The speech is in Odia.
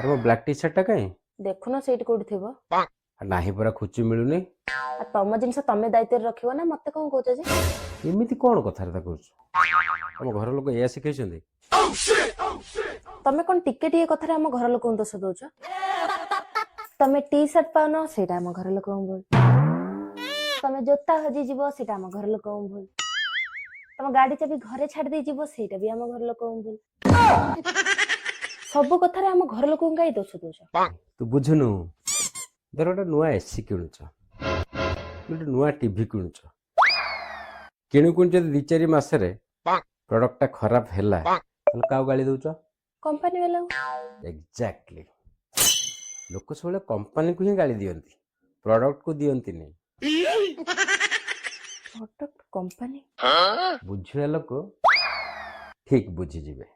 ଆରେ ମୋ ବ୍ଲାକ୍ ଟି ସାର୍ଟଟା କାଇଁ ଦେଖୁନ ସେଇଠି କୋଉଠି ଥିବ। ନାହିଁ ପରା ଖୁଚି ମିଳୁନି। ଆଉ ତମ ଜିନିଷ ତମେ ଦାୟିତ୍ୱରେ ରଖିବ ନା, ମତେ କଣ କହୁଛ ଯେ? ଏମିତି କଣ କଥାବାର୍ତ୍ତା କରୁଛୁ? ଆମ ଘର ଲୋକ ଏଇଆ ଶିଖେଇଛନ୍ତି? ତମେ କଣ ଟିକେ ଟିକେ କଥାରେ ଆମ ଘର ଲୋକଙ୍କୁ ଦୋଷ ଦଉଛ? ତମେ ଟି ସାର୍ଟ ପାଉନ, ସେଇଟା ଆମ ଘର ଲୋକଙ୍କ ଭୁଲ। ତମେ ଜୋତା ହଜିଯିବ, ସେଇଟା ଆମ ଘର ଲୋକଙ୍କ ଭୁଲ। ତମ ଗାଡି ଚାବି ଘରେ ଛାଡି ଦେଇ ଯିବ, ସେଇଟା ବି ଆମ ଘର ଲୋକଙ୍କ ଭୁଲ। ସବୁ କଥାରେ ଆମ ଘର ଲୋକଙ୍କୁ କାଇଁ ଦୋଷ ଦଉଛ? ତୁ ବୁଝୁନୁ, ଧର ଗୋଟେ ନୂଆ ଏସି କିଣୁଛ, ଗୋଟେ ନୂଆ ଟିଭି କିଣୁଛ, କିଣୁ କିଣୁ ଯଦି 2-4 ମାସରେ ପ୍ରଡକ୍ଟଟା ଖରାପ ହେଲା, ତାହେଲେ କାହାକୁ ଗାଳି ଦଉଛ? କମ୍ପାନୀ ବାଲା। ଏକ୍ଜାକ୍ଟଲି। ଲୋକ ସବୁବେଳେ କମ୍ପାନୀକୁ ହିଁ ଗାଳି ଦିଅନ୍ତି, ପ୍ରଡକ୍ଟକୁ ଦିଅନ୍ତିନି। Product company. ବୁଝିବା ଲୋକ ଠିକ ବୁଝିଯିବେ।